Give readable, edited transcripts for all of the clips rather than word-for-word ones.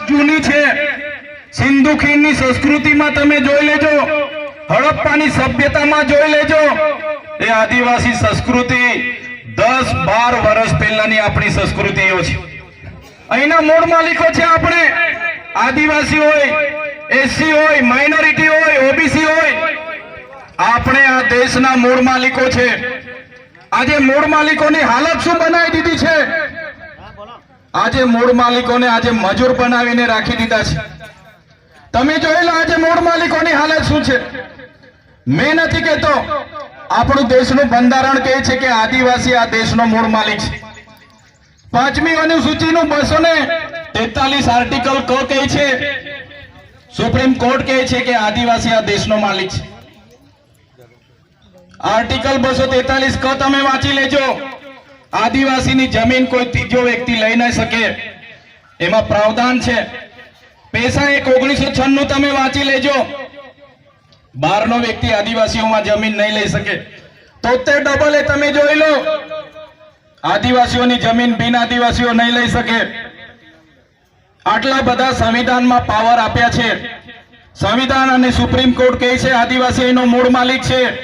જૂની છે. સિંધુ ખીણની સંસ્કૃતિમાં તમે જોઈ લેજો, હડપ્પાની સભ્યતામાં જોઈ લેજો, એ આદિવાસી સંસ્કૃતિ 10-12 વર્ષ પહેલાની આપણી સંસ્કૃતિઓ છે. અહીંના મૂળ માલિકો છે આપણે, આદિવાસી હોય, એસસી હોય, માઇનોરિટી હોય, ઓબીસી હોય, આપણે આ દેશના મૂળ માલિકો છે. આજે મૂળ માલિકોની હાલત શું બનાવી દીધી છે? આજે મૂળ માલિકોને આજે મજૂર બનાવીને રાખી દીધા છે. તમે જોઈ લો આજે મૂળ માલિકોની હાલત શું છે. મેં નથી કહેતો, આપણું દેશનું બંધારણ કહે છે કે આદિવાસી આ દેશનો મૂળ માલિક છે. 5મી અનુસૂચિનું 243 આર્ટિકલ ક કહે છે, સુપ્રીમ કોર્ટ કહે છે કે આદિવાસી આ દેશનો માલિક છે. આર્ટિકલ 243 ક તમે વાંચી લેજો. આદિવાસીની જમીન કોઈ ત્રીજો વ્યક્તિ લઈ ન શકે, એમાં પ્રાવધાન છે. પેશા 1996 તમે વાંચી લેજો, 12નો વ્યક્તિ આદિવાસીઓમાં જમીન નહીં લઈ શકે. 73 તમે જોઈ લો, આદિવાસીઓની જમીન બિન આદિવાસીઓ નહીં લઈ શકે. આટલા બધા સંવિધાનમાં પાવર આપ્યા છે. સંવિધાન અને સુપ્રીમ કોર્ટ કહે છે આદિવાસી એનો મૂળ માલિક છે,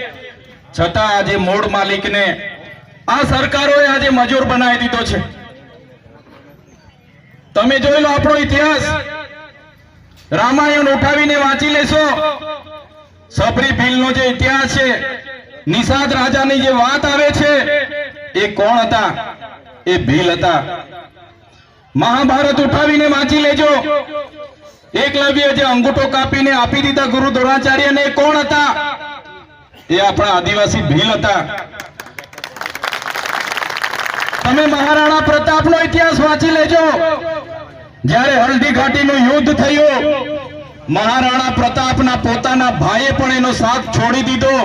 છતાં આજે મૂળ માલિકને આ સરકારોએ આજે મજૂર બનાવી દીધો છે. તમે જોઈ લો આપણો ઇતિહાસ, રામાયણ ઉઠાવીને વાંચી લેશો, સબરી ભીલનો જે ઇતિહાસ છે, નિષાદ રાજાની જે વાત આવે છે, એ કોણ હતા? એ ભીલ હતા. મહાભારત ઉઠાવીને વાંચી લેજો, એકલવ્ય જે અંગૂઠો કાપીને આપી દીધા ગુરુ દ્રોણાચાર્યને, એ કોણ હતા? એ આપણા આદિવાસી ભીલ હતા. તમે મહારાણા પ્રતાપનો ઇતિહાસ વાંચી લેજો. જ્યારે હલ્દી ઘાટીનું યુદ્ધ થયું, મહારાણા પ્રતાપના પોતાના ભાઈએ પણ એનો સાથ છોડી દીધો,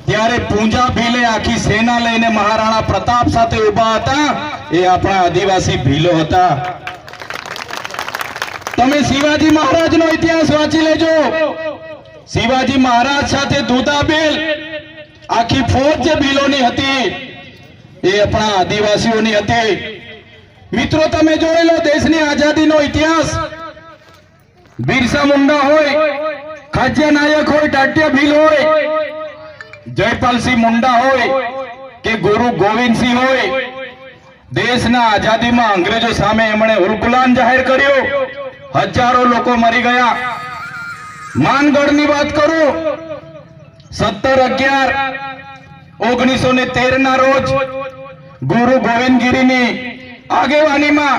ત્યારે પૂંજા ભીલે આખી સેના લઈને મહારાણા પ્રતાપ સાથે ઉભા હતા. એ આપણા આદિવાસી ભીલો હતા. તમે શિવાજી મહારાજનો ઇતિહાસ વાંચી લેજો. શિવાજી મહારાજ સાથે દુધાબેલ આખી ફોજ જે ભીલોની હતી, એ આપણા આદિવાસીઓની હતી. મિત્રો તમે જોઈ લો દેશની આઝાદીનો ઇતિહાસ, બિરસા મુંડા હોય, ખાજ્ય નાયક હોય, ટાટ્ય ભીલ હોય, જયપાલસિંહ મુંડા હોય કે ગુરુ ગોવિંદસિંહ હોય, દેશના આઝાદીમાં અંગ્રેજો સામે એમણે ઉલગુલાન જાહેર કર્યો. હજારો લોકો મરી ગયા. માનગઢની વાત કરું, 17/11/1913 ના રોજ ગુરુ ગોવિંદગીરીની આગેવાનીમાં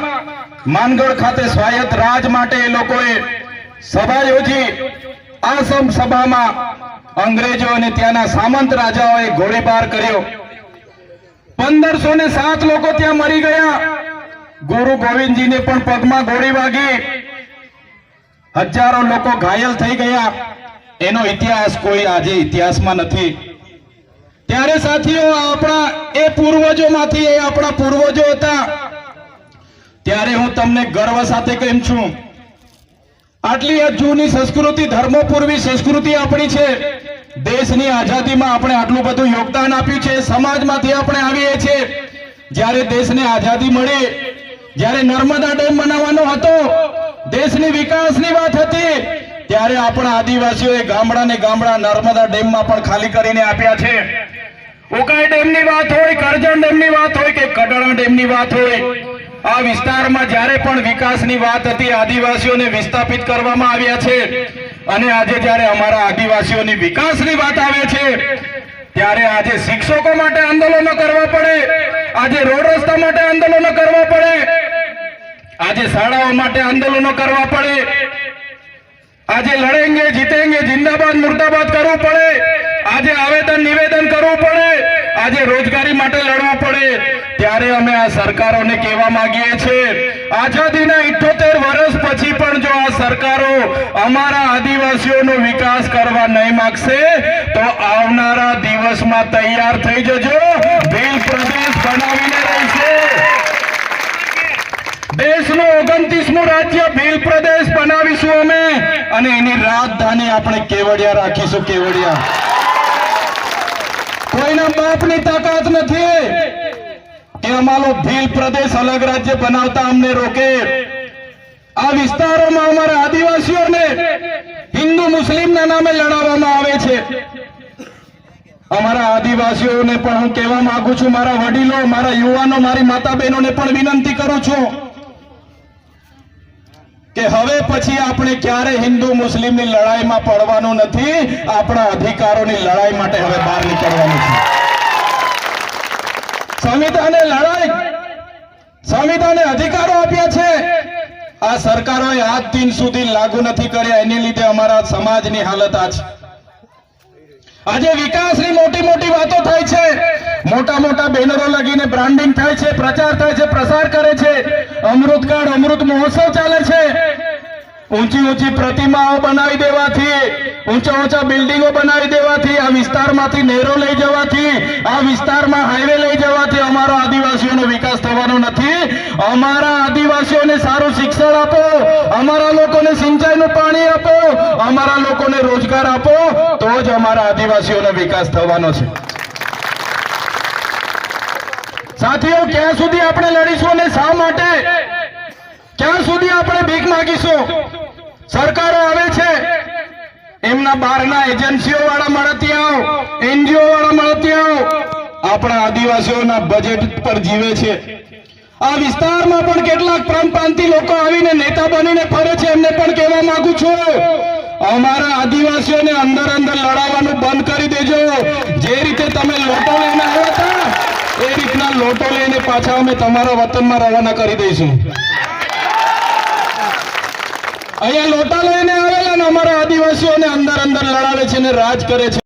માનગઢ ખાતે સ્વાયત્ત રાજ માટે એ લોકોએ સભા યોજી. આ સભામાં અંગ્રેજો અને ત્યાંના સામંત રાજાઓએ ગોળીબાર કર્યો. 1507 લોકો ત્યાં મરી ગયા. ગુરુ ગોવિંદજીને પણ પગમાં ગોળી વાગી, હજારો લોકો ઘાયલ થઈ ગયા. એનો ઇતિહાસ કોઈ આજે ઇતિહાસમાં નથી. ત્યારે સાથીઓ, આપણા એ પૂર્વજોમાંથી એ આપણા પૂર્વજો હતા. ત્યારે હું તમને ગર્વ સાથે કહું છું, આટલી જૂની સંસ્કૃતિ, ધર્મપૂર્વી સંસ્કૃતિ આપણી છે. દેશની આઝાદીમાં આપણે આટલું બધું યોગદાન આપ્યું છે. સમાજમાંથી આપણે આવીએ છીએ. જ્યારે દેશને આઝાદી મળી, જ્યારે નર્મદા ડેમ બનાવવાનો હતો, દેશની વિકાસની વાત હતી, ત્યારે આપણા આદિવાસીઓએ ગામડાને ગામડા નર્મદા ડેમમાં પણ ખાલી કરીને આપ્યા છે. ઉકાઈ ડેમની વાત હોય, કરજણ ડેમની વાત હોય કે કડાણા ડેમની વાત હોય, આ વિસ્તારમાં જ્યારે પણ વિકાસની વાત હતી, આદિવાસીઓને વિસ્થાપિત કરવામાં આવ્યા છે. અને આજે જ્યારે અમારા આદિવાસીઓની વિકાસની વાત આવે છે, ત્યારે આજે શિક્ષકો માટે આંદોલનો કરવા પડે, આજે રોડ રસ્તા માટે આંદોલનો કરવા પડે, આજે શાળાઓ માટે આંદોલનો કરવા પડે, આજે લડેંગે જીતેંગે જિંદાબાદ મુર્દાબાદ કરવું પડે, આજે આવેદન નિવેદન કરવું પડે, આજે રોજગારી માટે લડવું પડે. ત્યારે અમે આ સરકારોને કહેવા માંગીએ છીએ, આઝાદીના 78 વર્ષ પછી પણ જો આ સરકારો અમારા આદિવાસીઓનો વિકાસ કરવા નહીં માંગશે, તો આવનારા દિવસમાં તૈયાર થઈ જજો, ભીલ પ્રદેશ બનાવીને રહેશે. દેશનું 29મું રાજ્ય ભીલ પ્રદેશ બનાવીશું અમે, અને એની રાજધાની આપણે કેવડિયા રાખીશું. કેવડિયા કોઈના બાપની તાકાત નથી કે અમારો ભીલ પ્રદેશ અલગ રાજ્ય બનાવતા અમને રોકે. આ વિસ્તારોમાં અમારા આદિવાસીઓને હિન્દુ મુસ્લિમના નામે લડાવવામાં આવે છે. અમારા આદિવાસીઓને પણ હું કહેવા માંગુ છું, મારા વડીલો, મારા યુવાનો, મારી માતા બહેનોને પણ વિનંતી કરું છું કે હવે પછી આપણે ક્યારે હિન્દુ મુસ્લિમની લડાઈમાં પડવાનું નથી. આપણા અધિકારોની લડાઈ માટે હવે બહાર નીકળવાનું છે. સંવિધાને અધિકારો આપ્યા છે. આ સરકારોએ આજ દિન સુધી લાગુ નથી કર્યા. એની લીધે અમારા સમાજની હાલત આ છે. આજે વિકાસની મોટી મોટી વાતો થાય છે, મોટા મોટા બેનરો લગીને બ્રાન્ડિંગ થાય છે, પ્રચાર થાય છે, પ્રસાર કરે છે, અમૃતકાળ, અમૃત મહોત્સવ ચાલે છે. ઊંચી ઊંચી પ્રતિમાઓ બનાવી દેવાથી, ઊંચા ઊંચા બિલ્ડિંગો બનાવી દેવાથી, આ વિસ્તારમાંથી નહેરો લઈ જવાથી, આ વિસ્તારમાં હાઈવે લઈ જવાથી અમારો આદિવાસીઓનો વિકાસ થવાનો નથી. અમારા આદિવાસીઓને સારું શિક્ષણ આપો, અમારા લોકોને સિંચાઈનું પાણી આપો, અમારા લોકોને રોજગાર આપો, તો જ અમારા આદિવાસીઓનો વિકાસ થવાનો છે. સાથીઓ, ક્યાં સુધી આપણે લડીશું અને શા માટે? ક્યાં સુધી આપણે ભીખ માંગીશું? સરકારો આવે છે, એમના બહારના એજન્સીઓ વાળા મળતિયાઓ, એનજીઓ વાળા મળતિયાઓ આપણા આદિવાસીઓના બજેટ પર જીવે છે. આ વિસ્તારમાં પણ કેટલાક પ્રાંતિ લોકો આવીને નેતા બનીને ફરે છે. એમને પણ કહેવા માંગુ છું, અમારા આદિવાસીઓને અંદર અંદર લડાવવાનું બંધ કરી દેજો. જે રીતે તમે લોટો લઈને આવ્યા હતા, એ રીતના લોટો લઈને પાછા અમે તમારા વતનમાં રવાના કરી દઈશું. અહીંયા લોટા લઈને આવેલા ને અમારા આદિવાસીઓને અંદર અંદર લડાવે છે ને રાજ કરે છે.